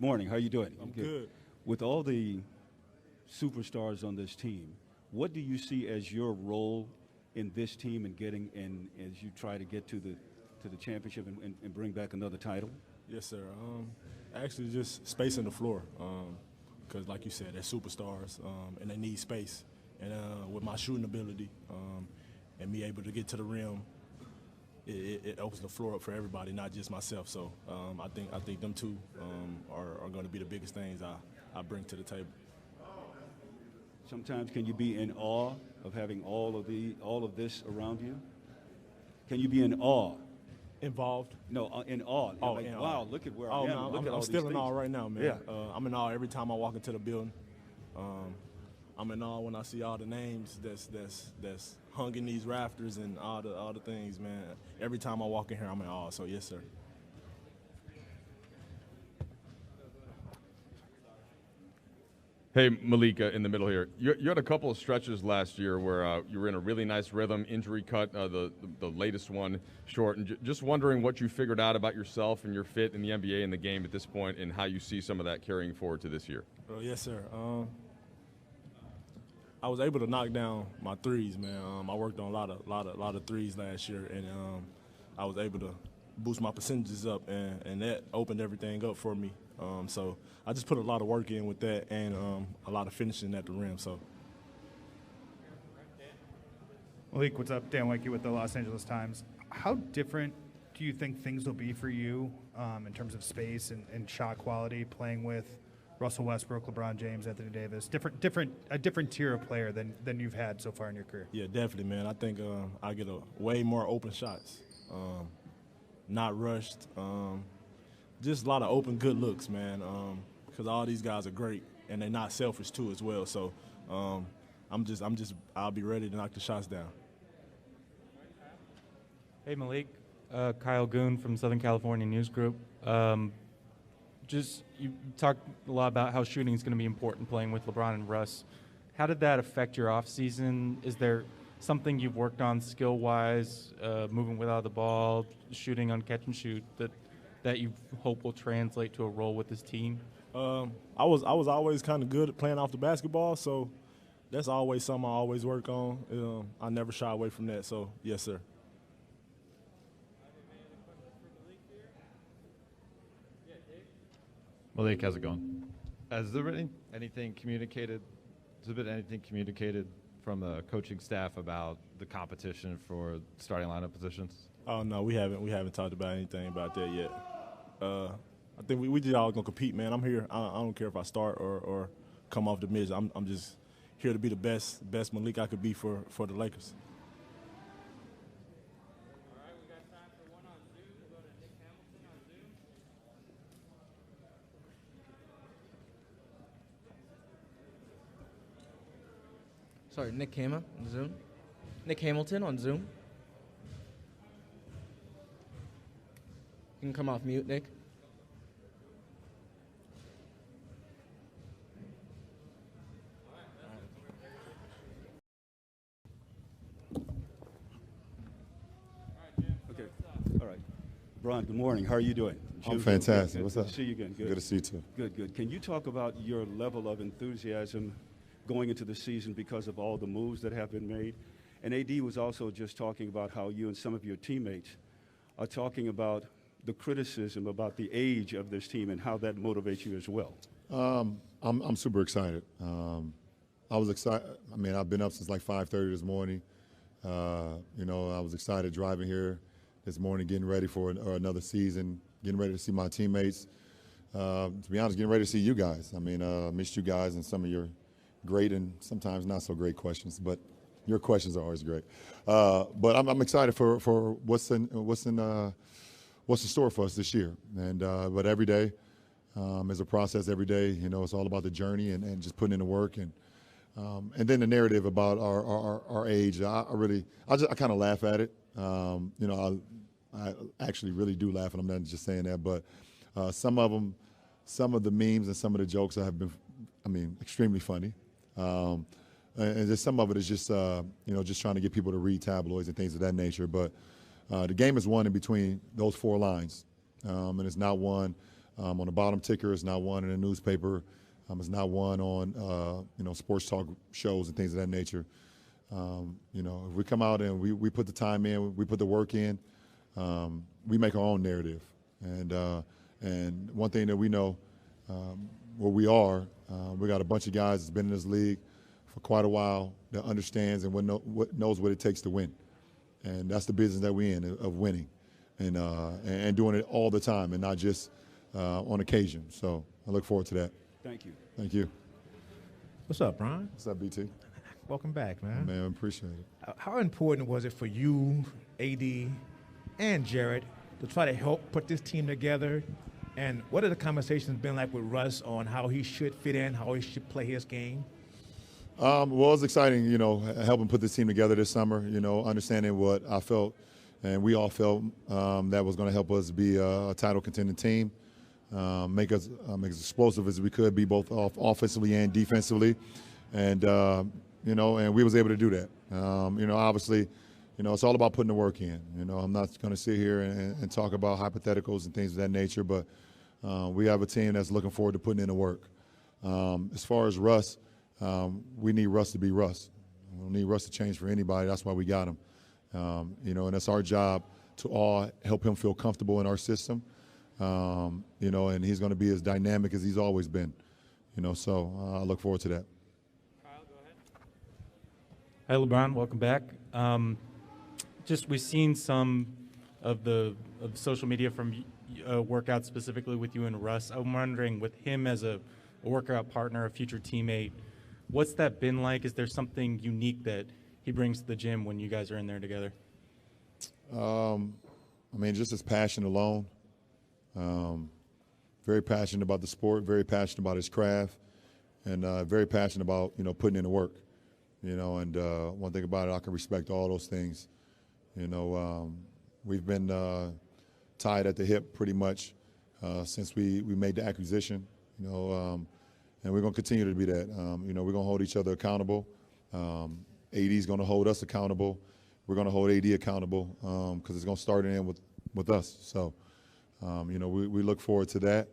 Morning. How you doing? I'm good. With all the superstars on this team, what do you see as your role in this team and getting in as you try to get to the championship and bring back another title? Yes, sir. Actually, just spacing the floor. Because, like you said, they're superstars, and they need space. And with my shooting ability and me able to get to the rim, it opens the floor up for everybody, not just myself. So I think them two are going to be the biggest things I bring to the table. Sometimes can you be in awe of having all of this around you? Can you be in awe? Involved? No, in awe. Oh, like, in wow, awe. look at where Oh, I am. no, Look at all I'm these still in things. awe right now, man. Yeah. I'm in awe every time I walk into the building. I'm in awe when I see all the names that's hung in these rafters and all the things, man. Every time I walk in here, I'm in awe. So yes, sir. Hey, Malik, in the middle here. You had a couple of stretches last year where you were in a really nice rhythm, injury cut, the latest one short. And just wondering what you figured out about yourself and your fit in the NBA and the game at this point and how you see some of that carrying forward to this year. Yes, sir. I was able to knock down my threes, man. I worked on a lot of threes last year, and I was able to boost my percentages up, and that opened everything up for me. So I just put a lot of work in with that and a lot of finishing at the rim. So. Malik, what's up? Dan Wakey with the Los Angeles Times. How different do you think things will be for you in terms of space and shot quality playing with Russell Westbrook, LeBron James, Anthony Davis? A different tier of player than you've had so far in your career. Yeah, definitely, man. I think I get a way more open shots, not rushed. Just a lot of open, good looks, man. Because all these guys are great, and they're not selfish too as well. So, I'll be ready to knock the shots down. Hey Malik, Kyle Goon from Southern California News Group. You talked a lot about how shooting is going to be important playing with LeBron and Russ. How did that affect your offseason? Is there something you've worked on skill-wise, moving without the ball, shooting on catch and shoot that you hope will translate to a role with this team? I was always kind of good at playing off the basketball, so that's always something I always work on. I never shy away from that. So yes, sir. Malik, how's it going? Has there been anything communicated? Has there been anything communicated from the coaching staff about the competition for starting lineup positions? Oh no, we haven't talked about anything about that yet. I think we just all gonna compete, man. I'm here. I don't care if I start or come off the bench. I'm just here to be the best Malik I could be for the Lakers. All right, we got time for one on Zoom. We'll go to Nick Hamilton on Zoom. Sorry, Nick Hama on Zoom. Nick Hamilton on Zoom. You can come off mute, Nick. Okay. All right. Brian, good morning. How are you doing? I'm fantastic. Good. What's Good up? to see you again. Good. Good to see you too. Good. Can you talk about your level of enthusiasm going into the season because of all the moves that have been made? And AD was also just talking about how you and some of your teammates are talking about the criticism about the age of this team and how that motivates you as well. I'm super excited. I was excited. I mean, I've been up since like 5:30 this morning. I was excited driving here this morning, getting ready for another season, getting ready to see my teammates. To be honest, getting ready to see you guys. I mean, missed you guys and some of your great and sometimes not so great questions, but your questions are always great. But I'm excited for what's in store for us this year. And but every day is a process. Every day, it's all about the journey and just putting in the work and then the narrative about our age. I kind of laugh at it. I actually really do laugh, and I'm not just saying that. But some of the memes and some of the jokes have been, extremely funny. And just some of it is just just trying to get people to read tabloids and things of that nature. But the game is won in between those four lines, and it's not won on the bottom ticker. It's not one in a newspaper. It's not one on sports talk shows and things of that nature. If we come out and we put the time in, we put the work in, we make our own narrative. And one thing that we know, where we are, we got a bunch of guys that's been in this league for quite a while that understands and knows what it takes to win. And that's the business that we're in, of winning and doing it all the time and not just on occasion. So I look forward to that. Thank you. Thank you. What's up, Brian? What's up, BT? Welcome back, man. Man, appreciate it. How important was it for you, AD, and Jared to try to help put this team together? And what have the conversations been like with Russ on how he should fit in, how he should play his game? Well, it was exciting, helping put this team together this summer, understanding what I felt and we all felt that was going to help us be a title contending team, make us as explosive as we could be both offensively and defensively. And, and we was able to do that. Obviously, it's all about putting the work in. I'm not going to sit here and talk about hypotheticals and things of that nature, but we have a team that's looking forward to putting in the work. As far as Russ, we need Russ to be Russ. We don't need Russ to change for anybody. That's why we got him. And it's our job to all help him feel comfortable in our system. And he's going to be as dynamic as he's always been. So I look forward to that. Kyle, go ahead. Hi, LeBron. Welcome back. We've seen some of the social media from workouts specifically with you and Russ. I'm wondering, with him as a workout partner, a future teammate, what's that been like? Is there something unique that he brings to the gym when you guys are in there together? Just his passion alone. Very passionate about the sport, very passionate about his craft, and very passionate about, putting in the work. And one thing about it, I can respect all those things. We've been tied at the hip pretty much since we made the acquisition, and we're going to continue to be that. We're going to hold each other accountable. AD's going to hold us accountable. We're going to hold AD accountable because it's going to start in with us. So, we look forward to that.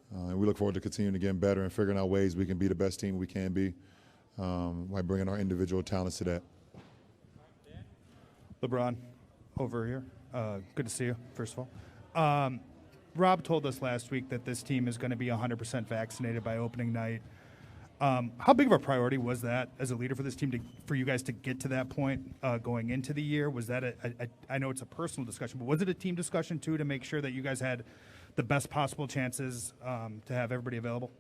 And we look forward to continuing to getting better and figuring out ways we can be the best team we can be by bringing our individual talents to that. LeBron, over here. Good to see you, first of all. Rob told us last week that this team is going to be 100% vaccinated by opening night. How big of a priority was that as a leader for this team for you guys to get to that point going into the year? Was that I know it's a personal discussion, but was it a team discussion too to make sure that you guys had the best possible chances to have everybody available?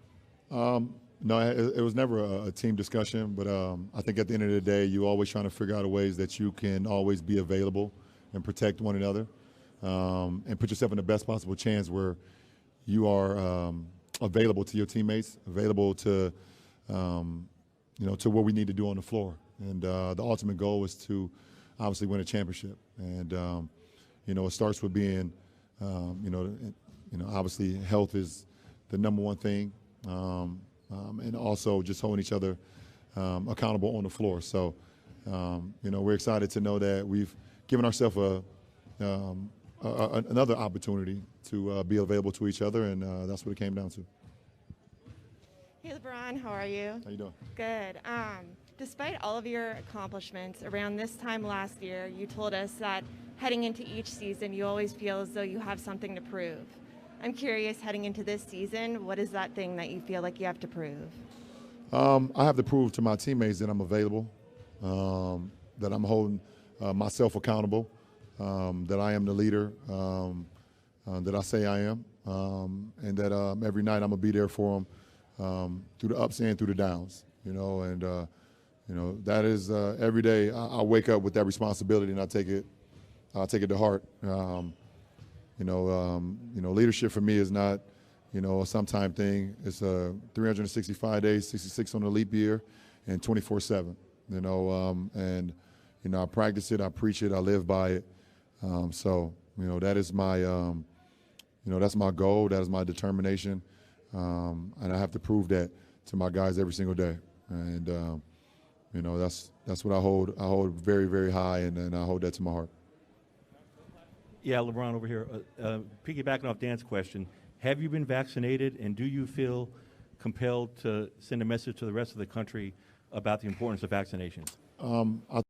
No, it was never a team discussion, but I think at the end of the day, you're always trying to figure out ways that you can always be available and protect one another and put yourself in the best possible chance where you are available to your teammates, available to to what we need to do on the floor. And the ultimate goal is to obviously win a championship. And, it starts with being, obviously health is the number one thing. And also just holding each other accountable on the floor. So, we're excited to know that we've given ourselves another opportunity to be available to each other, and that's what it came down to. Hey, LeBron, how are you? How you doing? Good. Despite all of your accomplishments, around this time last year, you told us that heading into each season, you always feel as though you have something to prove. I'm curious, heading into this season, what is that thing that you feel like you have to prove? I have to prove to my teammates that I'm available, that I'm holding myself accountable, that I am the leader that I say I am, and that every night I'm going to be there for them through the ups and through the downs, that is every day I wake up with that responsibility and I take it to heart. Leadership for me is not, a sometime thing. It's 365 days, 66 on a leap year, and 24/7. I practice it, I preach it, I live by it. That is my, that's my goal, that is my determination, and I have to prove that to my guys every single day. And that's what I hold very, very high, and I hold that to my heart. Yeah, LeBron over here. Piggybacking off Dan's question, Have you been vaccinated, and do you feel compelled to send a message to the rest of the country about the importance of vaccinations? I